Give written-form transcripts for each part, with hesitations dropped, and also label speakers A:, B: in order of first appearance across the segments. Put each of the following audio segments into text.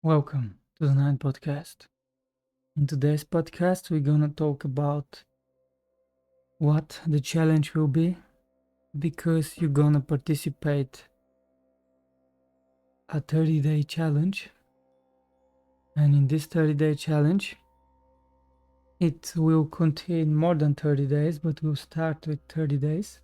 A: Welcome to the Nine Podcast. In today's podcast, we're gonna talk about what the challenge will be because you're gonna participate a 30-day challenge. And in this 30-day challenge, it will contain more than 30 days, but we'll start with 30 days.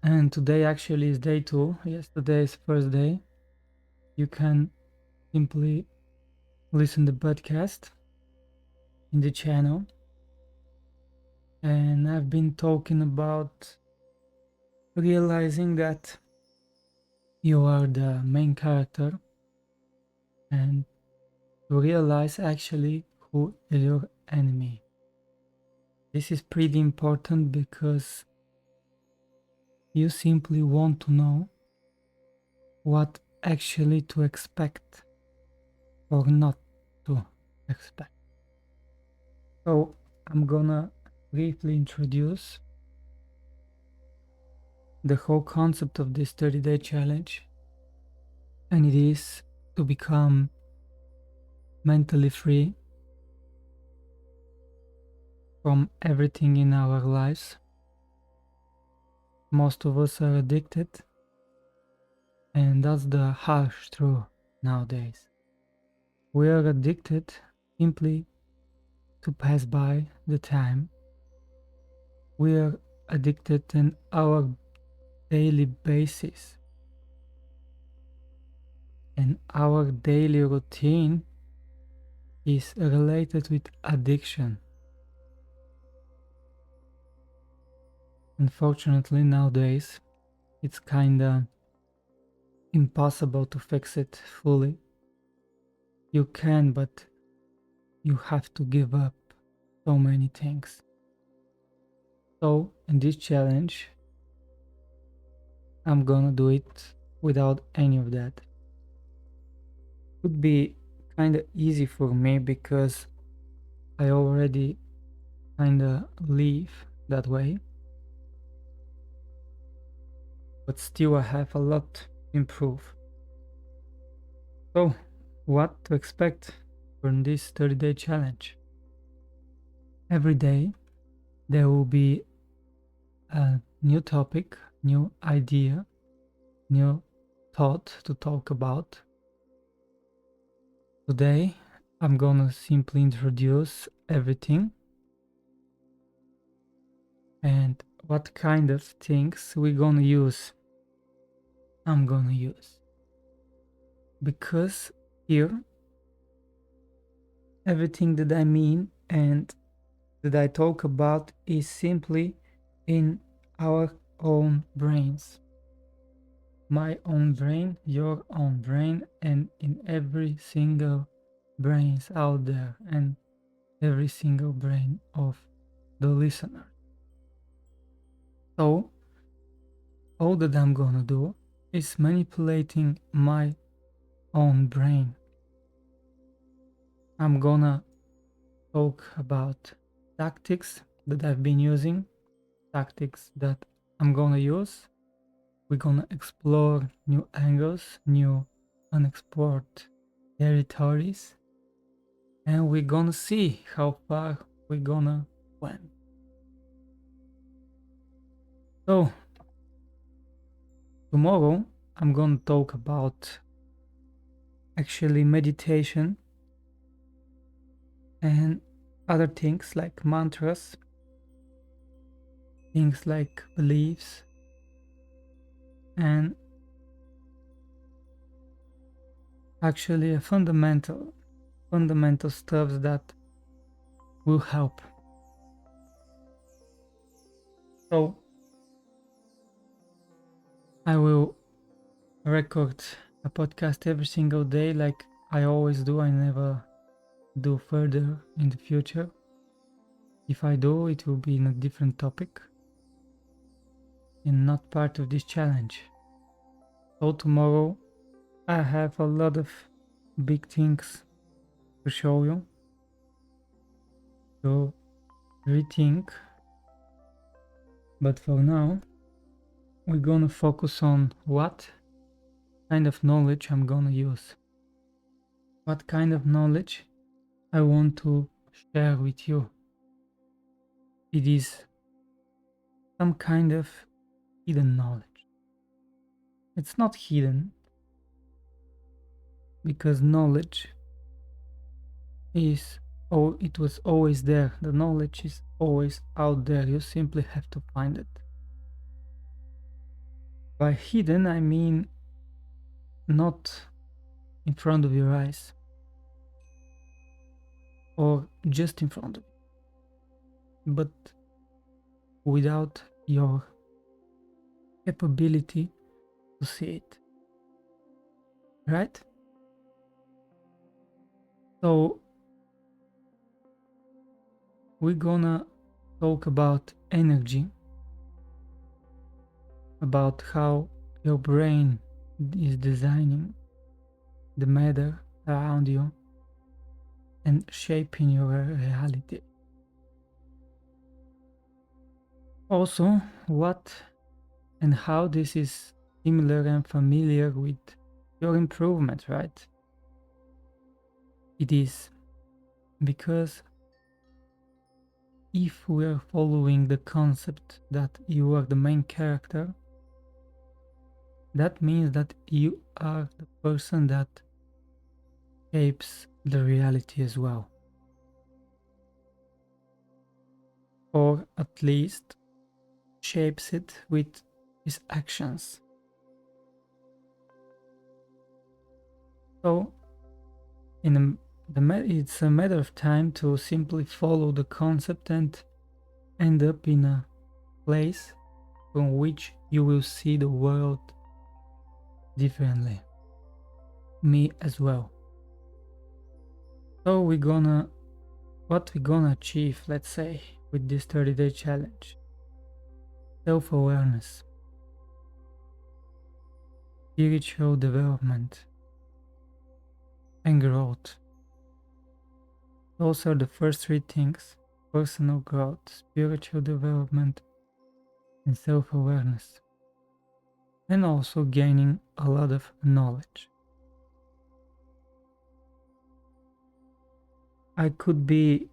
A: And today actually is day 2. Yesterday is first day. You can simply listen the podcast in the channel. And I've been talking about realizing that you are the main character and to realize actually who is your enemy. This is pretty important because you simply want to know what actually to expect or not to expect. So I'm gonna briefly introduce the whole concept of this 30-day challenge, and it is to become mentally free from everything in our lives. Most of us are addicted, and that's the harsh truth nowadays. We are addicted simply to pass by the time. We are addicted on our daily basis. And our daily routine is related with addiction. Unfortunately, nowadays, it's kinda impossible to fix it fully. You can, but you have to give up so many things. So, in this challenge, I'm gonna do it without any of that. Would be kinda easy for me because I already kinda live that way. But still I have a lot to improve. So, what to expect from this 30-day challenge? Every day there will be a new topic, new idea, new thought to talk about. Today I'm gonna simply introduce everything and what kind of things we're gonna use. I'm gonna use because here everything that I mean and that I talk about is simply in our own brains. My own brain, your own brain, and in every single brains out there and every single brain of the listener. So all that I'm gonna do is manipulating my own brain. I'm gonna talk about tactics that I've been using, tactics that I'm gonna use. We're gonna explore new angles, new unexplored territories, and we're gonna see how far we're gonna went. So tomorrow I'm gonna talk about actually meditation and other things like mantras, things like beliefs, and actually a fundamental stuff that will help. So I will record a podcast every single day like I always do. I never do further in the future. If I do, it will be in a different topic and not part of this challenge. So tomorrow I have a lot of big things to show you, to rethink, but for now we're gonna focus on what kind of knowledge I'm gonna use. what kind of knowledge I want to share with you. It is some kind of hidden knowledge. It's not hidden because knowledge is, oh, it was always there. The knowledge is always out there. You simply have to find it. By hidden, I mean not in front of your eyes or just in front of you, but without your capability to see it. Right? So we're gonna talk about energy, about how your brain is designing the matter around you and shaping your reality. Also, what and how this is similar and familiar with your improvement, right? It is because if we are following the concept that you are the main character, that means that you are the person that shapes the reality as well. Or at least shapes it with his actions. So it's a matter of time to simply follow the concept and end up in a place from which you will see the world differently. Me as well. So what we're gonna achieve, let's say, with this 30-day challenge? Self-awareness, spiritual development, and growth. Those are the first three things: personal growth, spiritual development, and self-awareness. And also gaining a lot of knowledge. I could be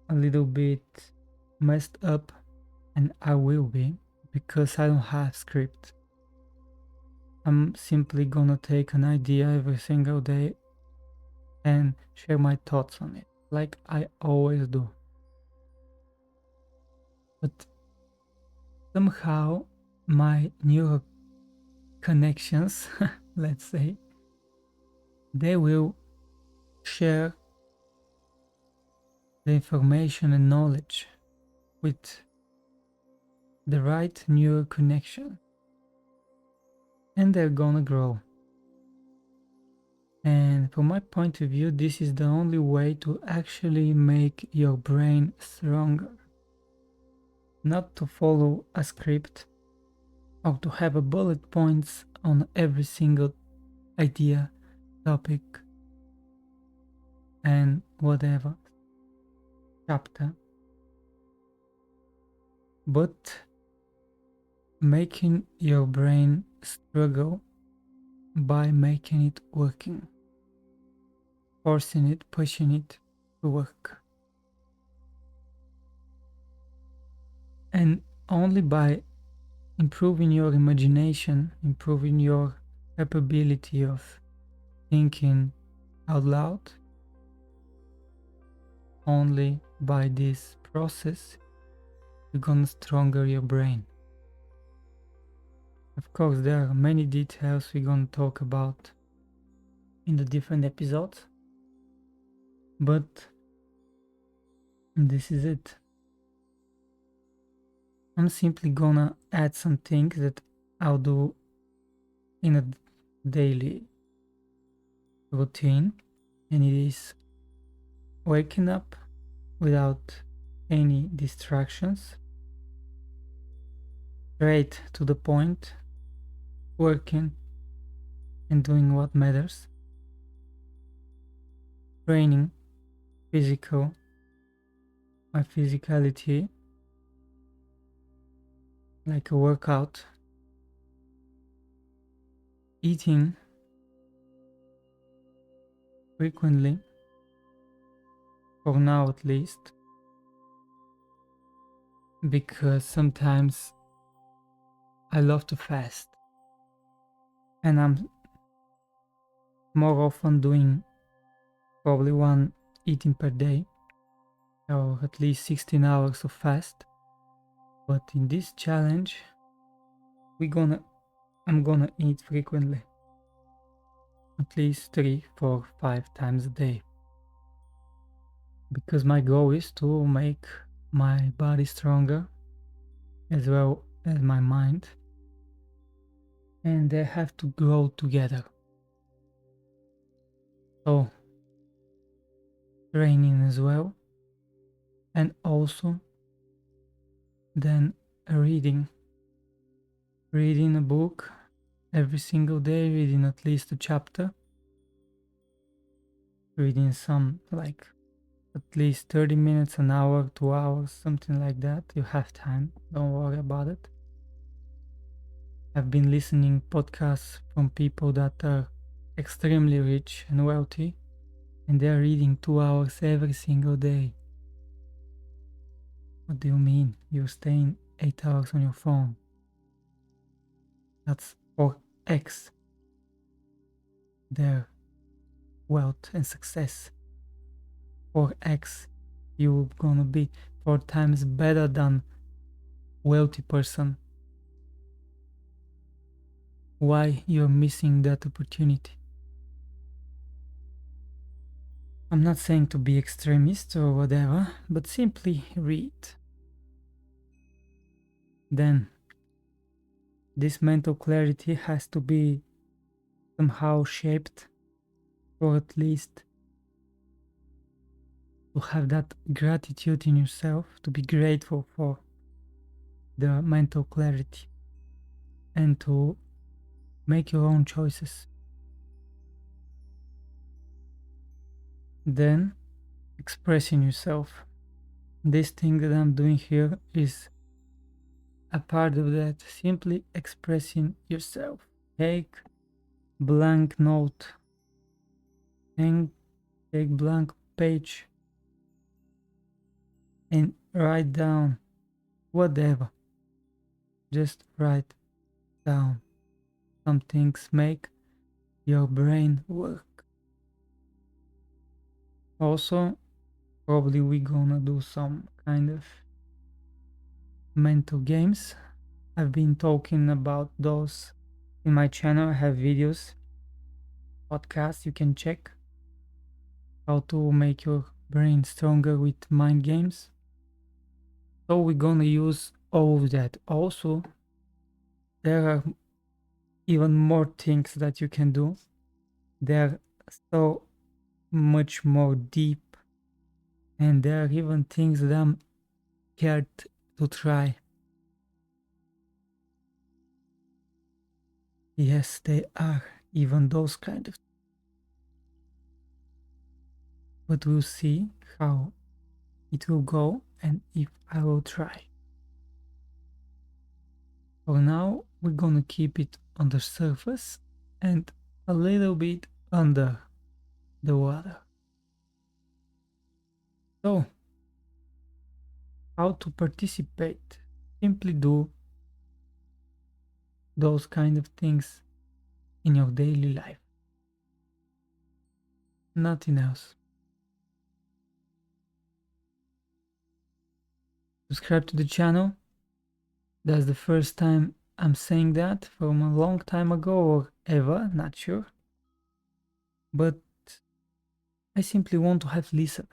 A: a little bit messed up, and I will be, because I don't have script. I'm simply gonna take an idea every single day and share my thoughts on it, like I always do. But somehow my neural connections, let's say, they will share the information and knowledge with the right neural connection, and they're gonna grow. And from my point of view, this is the only way to actually make your brain stronger. Not to follow a script or to have a bullet points on every single idea, topic, and whatever chapter, but making your brain struggle by making it working, forcing it, pushing it to work. And only by improving your imagination, improving your capability of thinking out loud, only by this process you're gonna stronger your brain. Of course, there are many details we're gonna talk about in the different episodes, but this is it. I'm simply gonna add some things that I'll do in a daily routine, and it is waking up without any distractions, straight to the point, working and doing what matters, training my physicality, like a workout, eating frequently, for now at least, because sometimes I love to fast and I'm more often doing probably one eating per day or at least 16 hours of fast. But in this challenge, I'm gonna eat frequently, at least 3, 4, 5 times a day, because my goal is to make my body stronger as well as my mind, and they have to grow together. So training as well, and also then reading a book every single day, reading at least a chapter, reading some like at least 30 minutes, an hour, 2 hours, something like that. You have time, don't worry about it. I've been listening podcasts from people that are extremely rich and wealthy, and they're reading 2 hours every single day. What do you mean? You're staying 8 hours on your phone. That's 4x their wealth and success. 4x you're gonna be 4 times better than wealthy person. Why you're missing that opportunity? I'm not saying to be extremist or whatever, but simply read. Then this mental clarity has to be somehow shaped, or at least to have that gratitude in yourself, to be grateful for the mental clarity and to make your own choices. Then expressing yourself. This thing that I'm doing here is a part of that. Simply expressing yourself. Take blank note and take blank page and write down whatever. Just write down. Some things make your brain work. Also, probably we're gonna do some kind of mental games. I've been talking about those in my channel. I have videos, podcasts you can check. How to make your brain stronger with mind games. So we're gonna use all of that. Also, there are even more things that you can do. They're so much more deep, and there are even things that I'm scared to try. Yes, they are even those kind of. But we'll see how it will go and if I will try. For now, we're gonna keep it on the surface and a little bit under the water. So, how to participate? Simply do those kind of things in your daily life. Nothing else. Subscribe to the channel. That's the first time I'm saying that, from a long time ago or ever, not sure. But I simply want to have listeners.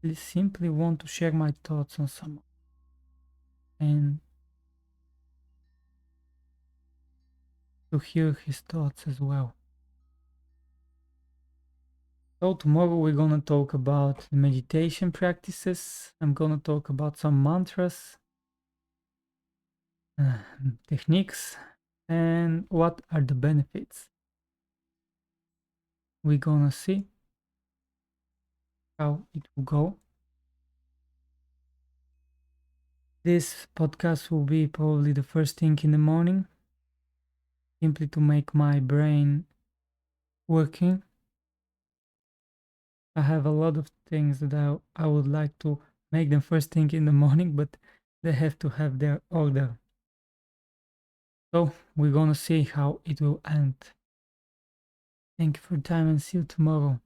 A: I simply want to share my thoughts on someone and to hear his thoughts as well. So tomorrow we're gonna talk about meditation practices. I'm gonna talk about some mantras, techniques, and what are the benefits. We're gonna see how it will go. This podcast will be probably the first thing in the morning, simply to make my brain working. I have a lot of things that I would like to make them first thing in the morning, but they have to have their order. So we're gonna see how it will end. Thank you for your time and see you tomorrow.